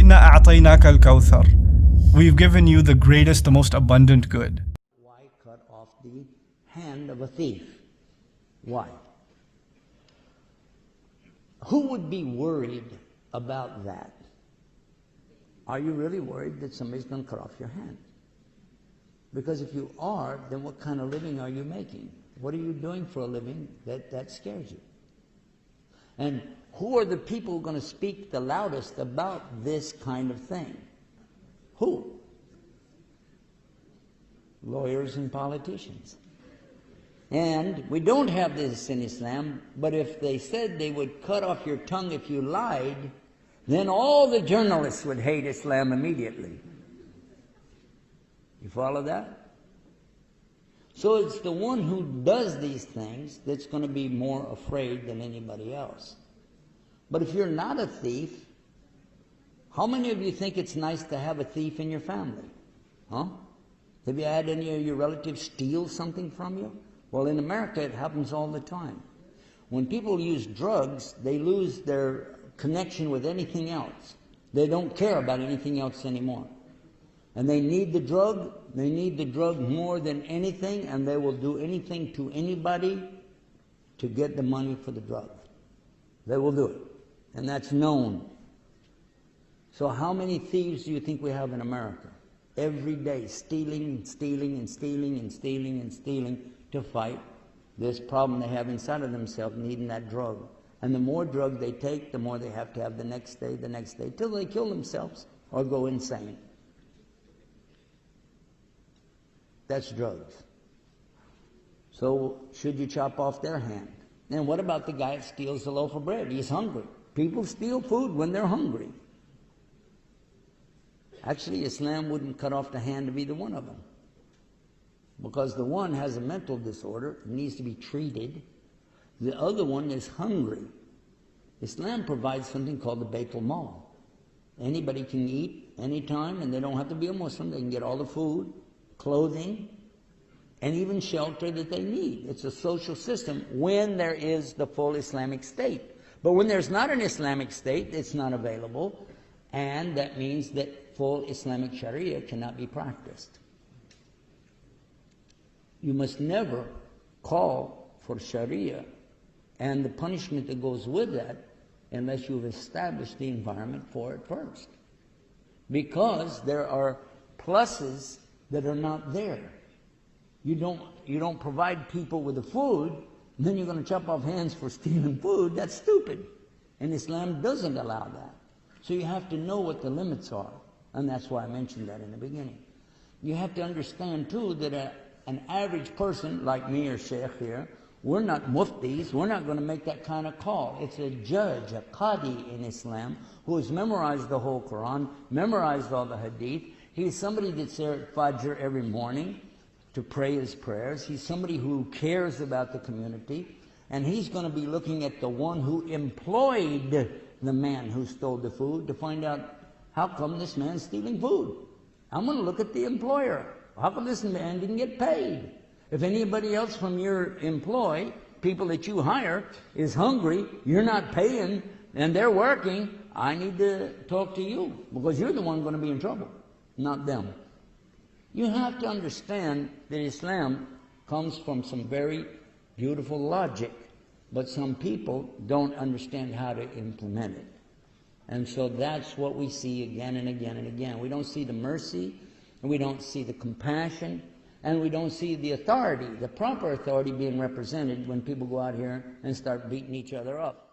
إِنَّا أَعْطَيْنَاكَ الْكَوْثَرَ. We've given you the greatest, the most abundant good. Why cut off the hand of a thief? Why? Who would be worried about that? Are you really worried that somebody's going to cut off your hand? Because if you are, then what kind of living are you making? What are you doing for a living that scares you? And who are the people going to speak the loudest about this kind of thing? Who? Lawyers and politicians. And we don't have this in Islam, but if they said they would cut off your tongue if you lied, then all the journalists would hate Islam immediately. You follow that? So it's the one who does these things that's going to be more afraid than anybody else. But if you're not a thief, how many of you think it's nice to have a thief in your family? Huh? Have you had any of your relatives steal something from you? Well, in America, it happens all the time. When people use drugs, they lose their connection with anything else. They don't care about anything else anymore. And they need the drug more than anything, and they will do anything to anybody to get the money for the drug. They will do it. And that's known. So how many thieves do you think we have in America? Every day, stealing and stealing and stealing and stealing and stealing to fight this problem they have inside of themselves, needing that drug. And the more drug they take, the more they have to have the next day, till they kill themselves or go insane. That's drugs. So should you chop off their hand? And what about the guy that steals a loaf of bread? He's hungry. People steal food when they're hungry. Actually, Islam wouldn't cut off the hand of either one of them. Because the one has a mental disorder, needs to be treated. The other one is hungry. Islam provides something called the Baitul Mal. Anybody can eat anytime, and they don't have to be a Muslim. They can get all the food, clothing, and even shelter that they need. It's a social system when there is the full Islamic state. But when there's not an Islamic state, it's not available, and that means that full Islamic Sharia cannot be practiced. You must never call for Sharia and the punishment that goes with that unless you've established the environment for it first. Because there are pluses that are not there. You don't provide people with the food, and then you're going to chop off hands for stealing food. That's stupid. And Islam doesn't allow that. So you have to know what the limits are. And that's why I mentioned that in the beginning. You have to understand too that an average person like me or Sheikh here, we're not muftis, we're not going to make that kind of call. It's a judge, a qadi in Islam, who has memorized the whole Quran, memorized all the hadith. He's somebody that's there at Fajr every morning to pray his prayers. He's somebody who cares about the community. And he's going to be looking at the one who employed the man who stole the food to find out, how come this man's stealing food? I'm going to look at the employer. How come this man didn't get paid? If anybody else from your employ, people that you hire, is hungry, you're not paying, and they're working, I need to talk to you, because you're the one going to be in trouble, not them. You have to understand that Islam comes from some very beautiful logic, but some people don't understand how to implement it. And so that's what we see again and again and again. We don't see the mercy, and we don't see the compassion, and we don't see the authority, the proper authority being represented when people go out here and start beating each other up.